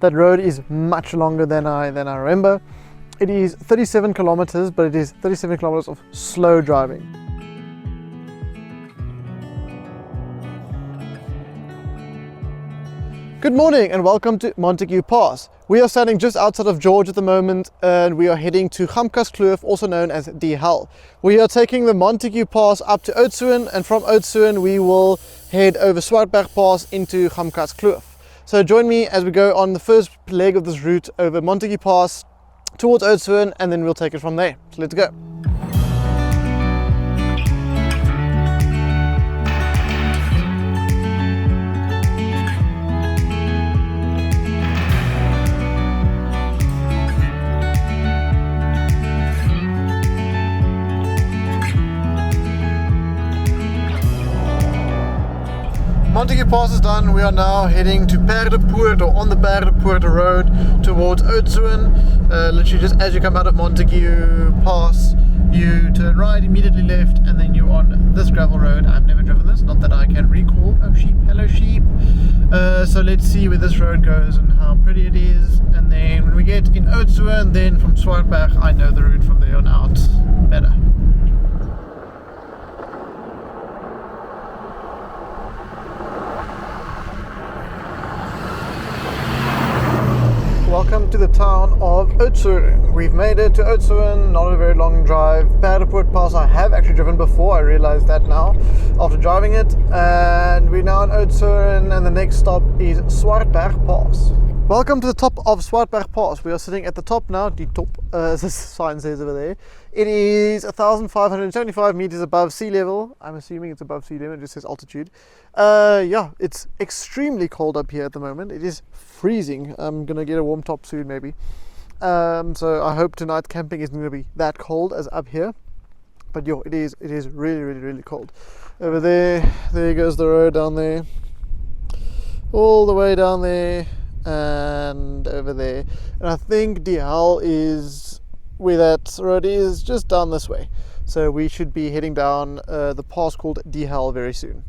That road is much longer than I remember. It is 37 kilometers, but it is 37 kilometers of slow driving. Good morning and welcome to Montagu Pass. We are standing just outside of George at the moment and we are heading to Gamkaskloof, also known as Die Hel. We are taking the Montagu Pass up to Oudtshoorn, and from Oudtshoorn we will head over Swartberg Pass into Gamkaskloof. So join me as we go on the first leg of this route over Montagu Pass towards Oudtshoorn, and then we'll take it from there. So let's go. Montagu Pass is done. We are now heading to Paardepoort, or on the Paardepoort road towards Oudtshoorn. Literally just as you come out of Montagu Pass, you turn right, immediately left, and then you're on this gravel road. I've never driven this, not that I can recall. Oh sheep, hello sheep. So let's see where this road goes and how pretty it is. And then when we get in Oudtshoorn, then from Swartberg, I know the route from there on out better. Welcome to the town of Oudtshoorn. We've made it to Oudtshoorn, not a very long drive. Paardepoort Pass I have actually driven before, I realize that now after driving it. And we're now in Oudtshoorn and the next stop is Swartberg Pass. Welcome to the top of Swartberg Pass. We are sitting at the top now, the top, as the sign says over there. It is 1,575 meters above sea level. I'm assuming it's above sea level, it just says altitude. Yeah, it's extremely cold up here at the moment. It is freezing. I'm gonna get a warm top soon maybe. So I hope tonight camping isn't gonna be that cold as up here. But yo, it is really cold. Over there goes the road down there. All the way down there. And over there, and I think Die Hel is where that road is, just down this way. So we should be heading down the pass called Die Hel very soon.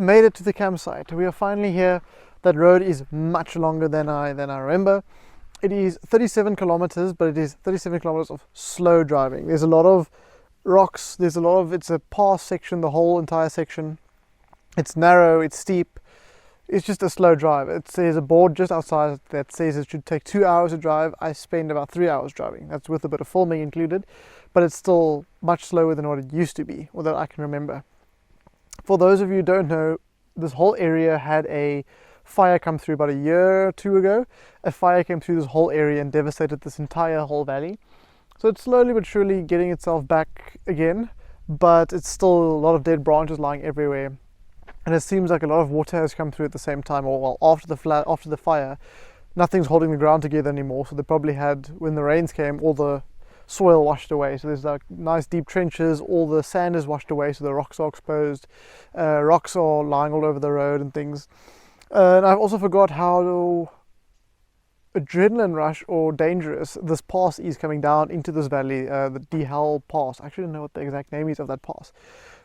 made it to the campsite. We are finally here. That road is much longer than I remember. It is 37 kilometers, but it is 37 kilometers of slow driving. There's a lot of rocks. It's a pass section, the whole entire section. It's narrow, it's steep. It's just a slow drive. There's a board just outside that says it should take 2 hours to drive. I spend about 3 hours driving. That's with a bit of filming included, but it's still much slower than what it used to be, or that I can remember. For those of you who don't know, this whole area had a fire come through about a year or two ago. A fire came through this whole area and devastated this entire whole valley. So it's slowly but surely getting itself back again, but it's still a lot of dead branches lying everywhere. And it seems like a lot of water has come through at the same time, or well, after the fire, nothing's holding the ground together anymore. So they probably had, when the rains came, all the soil washed away. So there's like nice deep trenches, all the sand is washed away, so the rocks are exposed. Rocks are lying all over the road and things. And I've also forgot how adrenaline rush or dangerous this pass is coming down into this valley, the Hell Pass. I actually don't know what the exact name is of that pass.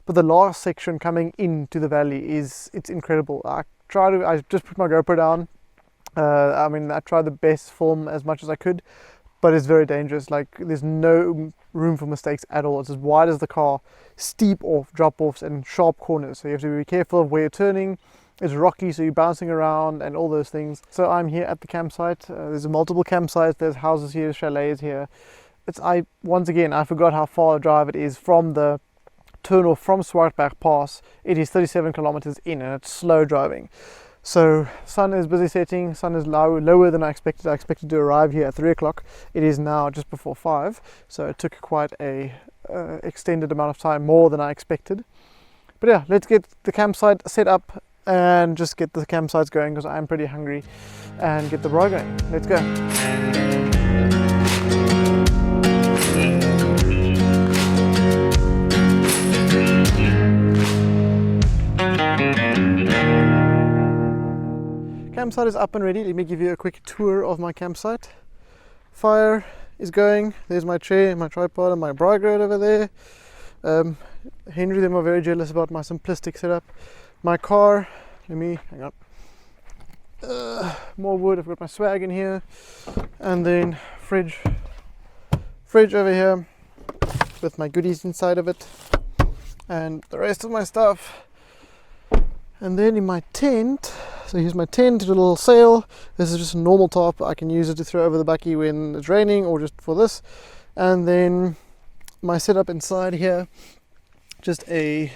But the last section coming into the valley it's incredible. I just put my GoPro down. I tried the best film as much as I could, but it's very dangerous. Like, there's no room for mistakes at all. It's as wide as the car, steep drop-offs and sharp corners. So you have to be careful of where you're turning. It's rocky, so you're bouncing around and all those things. So I'm here at the campsite. There's multiple campsites. There's houses here, chalets here. Once again, I forgot how far a drive it is from the turn-off from Swartberg Pass. It is 37 kilometers in, and it's slow driving. So sun is busy setting. Sun is lower than I expected. I expected to arrive here at 3 o'clock. It is now just before 5. So it took quite a extended amount of time, more than I expected. But yeah, let's get the campsite set up and just get the campsites going, because I'm pretty hungry, and get the ride going. Let's go. Campsite is up and ready. Let me give you a quick tour of my campsite. Fire is going. There's my chair, my tripod, and my bride over there. Henry and them are very jealous about my simplistic setup. My car, hang on. More wood. I've got my swag in here, and then fridge over here with my goodies inside of it, and the rest of my stuff. And then in my tent, so here's my tent, a little sail. This is just a normal top. I can use it to throw over the bakkie when it's raining, or just for this. And then my setup inside here, just a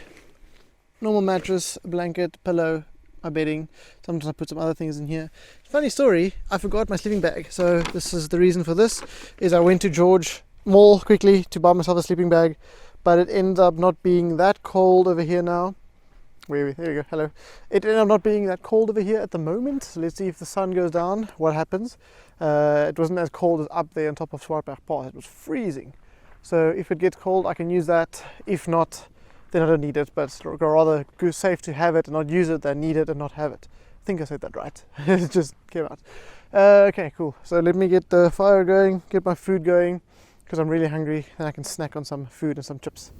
normal mattress, a blanket, pillow, my bedding. Sometimes I put some other things in here. Funny story, I forgot my sleeping bag. So this is the reason for this, is I went to George Mall quickly to buy myself a sleeping bag, but it ends up not being that cold over here now. There we go, hello. It ended up not being that cold over here at the moment. So let's see if the sun goes down, what happens. It wasn't as cold as up there on top of Swartberg Pass. It was freezing. So if it gets cold, I can use that. If not, then I don't need it, but it's rather safe to have it and not use it than need it and not have it. I think I said that right. It just came out. Okay, cool. So let me get the fire going, get my food going, because I'm really hungry, and I can snack on some food and some chips.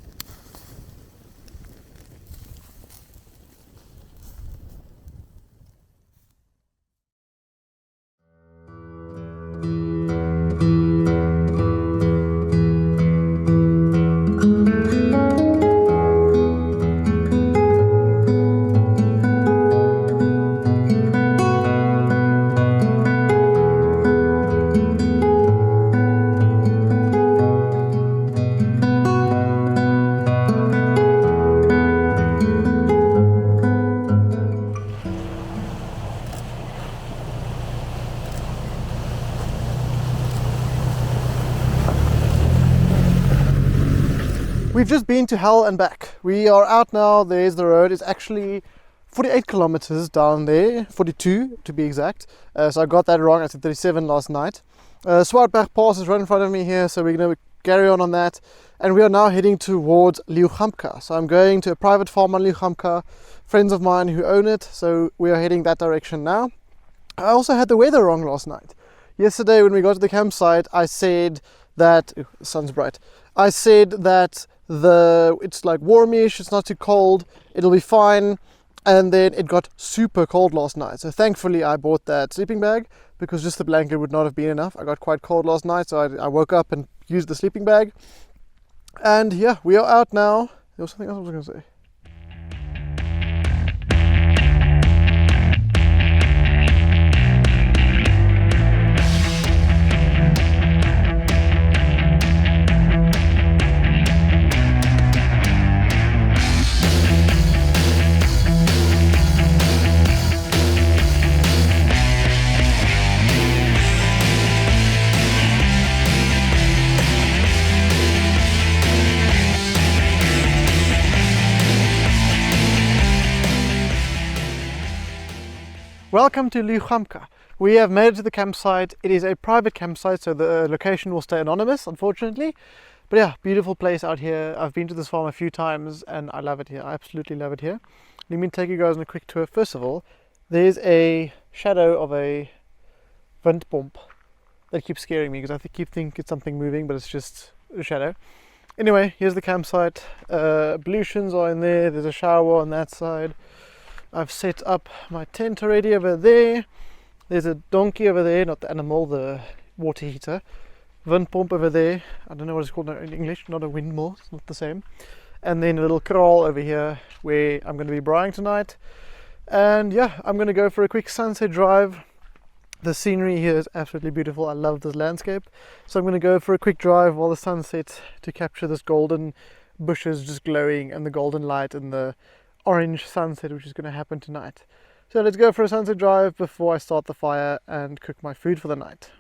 We've just been to hell and back. We are out now. There's the road. It's actually 48 kilometers down there, 42 to be exact. So I got that wrong. I said 37 last night. Swartberg Pass is right in front of me here, so we're going to carry on that. And we are now heading towards Gamkaskloof. So I'm going to a private farm on Gamkaskloof, friends of mine who own it. So we are heading that direction now. I also had the weather wrong last night. Yesterday when we got to the campsite, I said that, the sun's bright. I said that it's like warmish, it's not too cold, it'll be fine. And then it got super cold last night. So thankfully I bought that sleeping bag because just the blanket would not have been enough. I got quite cold last night, so I woke up and used the sleeping bag. And yeah, we are out now. There was something else I was going to say. Welcome to Gamka. We have made it to the campsite. It is a private campsite, so the location will stay anonymous, unfortunately. But yeah, beautiful place out here. I've been to this farm a few times and I love it here. I absolutely love it here. Let me take you guys on a quick tour. First of all, there's a shadow of a windpomp that keeps scaring me because I keep thinking it's something moving, but it's just a shadow. Anyway, here's the campsite. Ablutions are in there. There's a shower on that side. I've set up my tent already over there. There's a donkey over there, not the animal, the water heater. Wind pump over there. I don't know what it's called in English, not a windmill, it's not the same. And then a little kraal over here where I'm going to be braaiing tonight. And yeah, I'm going to go for a quick sunset drive. The scenery here is absolutely beautiful. I love this landscape. So I'm going to go for a quick drive while the sun sets to capture this golden bushes just glowing and the golden light and the orange sunset which is going to happen tonight. So let's go for a sunset drive before I start the fire and cook my food for the night.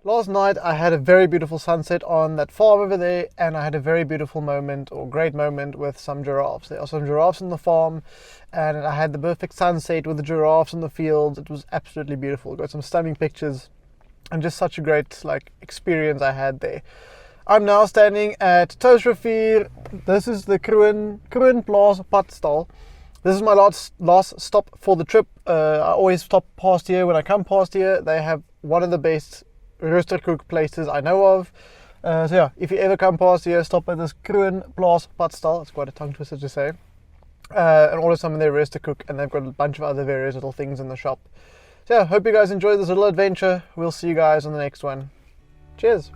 Last night I had a very beautiful sunset on that farm over there, and I had a very beautiful moment, or great moment, with some giraffes. There are some giraffes on the farm and I had the perfect sunset with the giraffes in the fields. It was absolutely beautiful. Got some stunning pictures and just such a great experience I had there. I'm now standing at Toosrivier. This is the Kroon Plaas Padstal. This is my last stop for the trip. I always stop past here when I come past here. They have one of the best roosterkoek places I know of. So yeah, if you ever come past here, stop at this Kroon Plaas Padstal. It's quite a tongue twister to say. And order some of their roosterkoek, and they've got a bunch of other various little things in the shop. So yeah, hope you guys enjoyed this little adventure. We'll see you guys on the next one. Cheers!